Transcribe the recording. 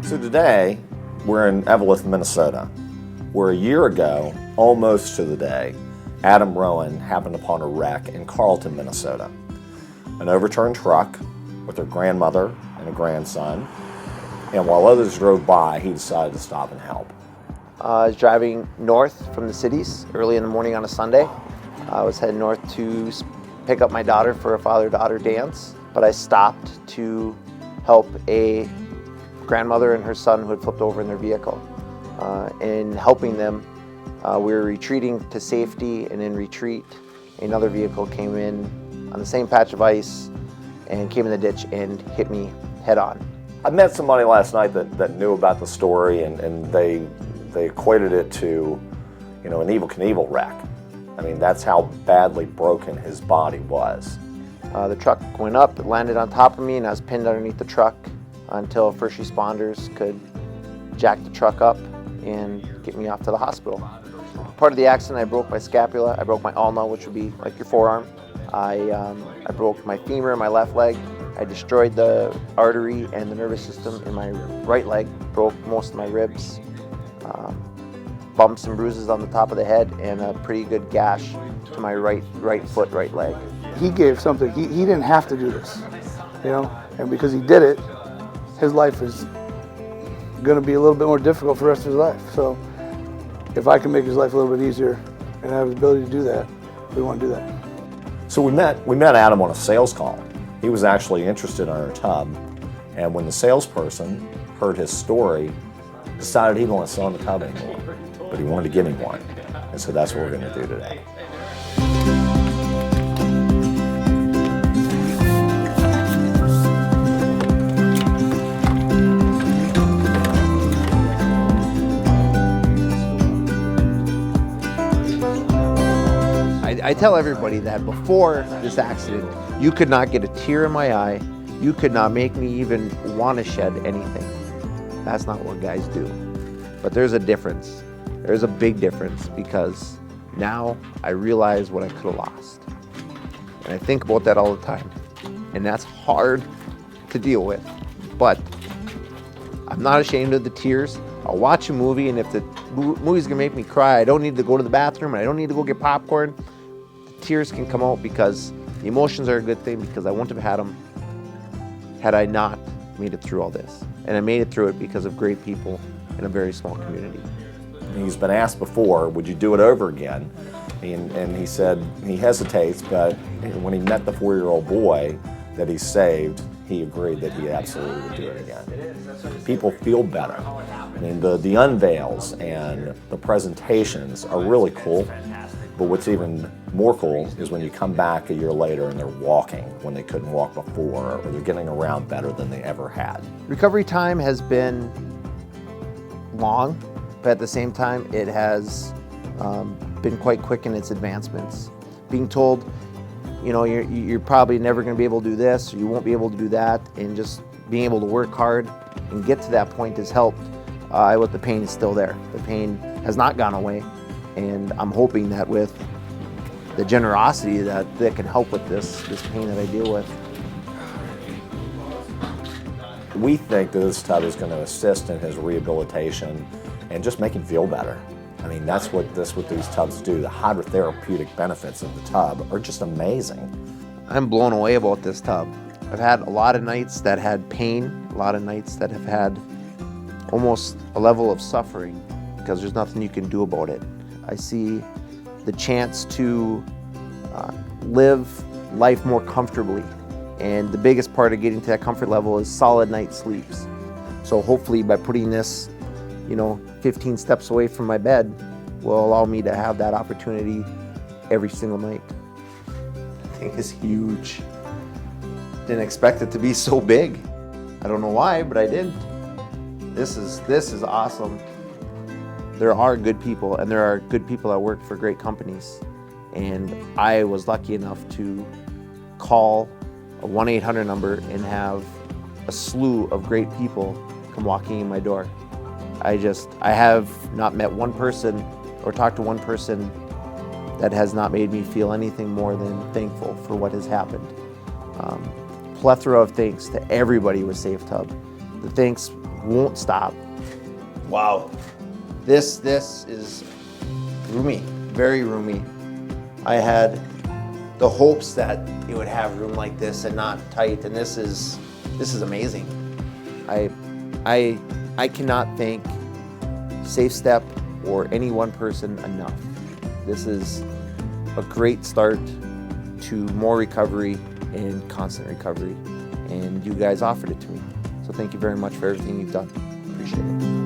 So today, we're in Evelyn, Minnesota, where a year ago, almost to the day, Adam Rowan happened upon a wreck in Carlton, Minnesota. An overturned truck with her grandmother and a grandson, and while others drove by, he decided to stop and help. I was driving north from the cities early in the morning on a Sunday. I was heading north to pick up my daughter for a father-daughter dance, but I stopped to help a grandmother and her son who had flipped over in their vehicle. In helping them, we were retreating to safety, and in retreat, another vehicle came in on the same patch of ice and came in the ditch and hit me head on. I met somebody last night that knew about the story, and they equated it to, an Evel Knievel wreck. I mean, that's how badly broken his body was. The truck went up, it landed on top of me, and I was pinned underneath the truck until first responders could jack the truck up and get me off to the hospital. Part of the accident, I broke my scapula, I broke my ulna, which would be like your forearm. I broke my femur in my left leg. I destroyed the artery and the nervous system in my right leg, broke most of my ribs, bumps and bruises on the top of the head, and a pretty good gash to my right foot, right leg. He gave something, he didn't have to do this, and because he did it, his life is going to be a little bit more difficult for the rest of his life. So if I can make his life a little bit easier and have the ability to do that, we want to do that. So we met Adam on a sales call. He was actually interested in our tub, and when the salesperson heard his story, decided he didn't want to sell him the tub anymore, but he wanted to give him one. And so that's what we're going to do today. I tell everybody that before this accident, you could not get a tear in my eye. You could not make me even want to shed anything. That's not what guys do. But there's a difference. There's a big difference, because now I realize what I could have lost. And I think about that all the time. And that's hard to deal with. But I'm not ashamed of the tears. I'll watch a movie, and if the movie's gonna make me cry, I don't need to go to the bathroom, and I don't need to go get popcorn. Tears can come out because the emotions are a good thing, because I wouldn't have had them had I not made it through all this. And I made it through it because of great people in a very small community. He's been asked before, would you do it over again? And he said he hesitates, but when he met the 4-year-old boy that he saved, he agreed that he absolutely would do it again. People feel better. I mean, the unveils and the presentations are really cool. But what's even more cool is when you come back a year later and they're walking when they couldn't walk before, or they're getting around better than they ever had. Recovery time has been long, but at the same time, it has been quite quick in its advancements. Being told, you're probably never going to be able to do this, or you won't be able to do that, and just being able to work hard and get to that point has helped. But the pain is still there. The pain has not gone away. And I'm hoping that with the generosity that can help with this pain that I deal with. We think that this tub is going to assist in his rehabilitation and just make him feel better. I mean, that's what these tubs do. The hydrotherapeutic benefits of the tub are just amazing. I'm blown away about this tub. I've had a lot of nights that had pain, a lot of nights that have had almost a level of suffering, because there's nothing you can do about it. I see the chance to live life more comfortably. And the biggest part of getting to that comfort level is solid night sleeps. So hopefully by putting this, 15 steps away from my bed will allow me to have that opportunity every single night. The thing is huge. Didn't expect it to be so big. I don't know why, but I did. This is awesome. There are good people, and there are good people that work for great companies. And I was lucky enough to call a 1-800 number and have a slew of great people come walking in my door. I have not met one person or talked to one person that has not made me feel anything more than thankful for what has happened. Plethora of thanks to everybody with SafeTub. The thanks won't stop. Wow. This is roomy, very roomy. I had the hopes that it would have room like this and not tight, and this is amazing. I cannot thank Safe Step or any one person enough. This is a great start to more recovery and constant recovery, and you guys offered it to me. So thank you very much for everything you've done. Appreciate it.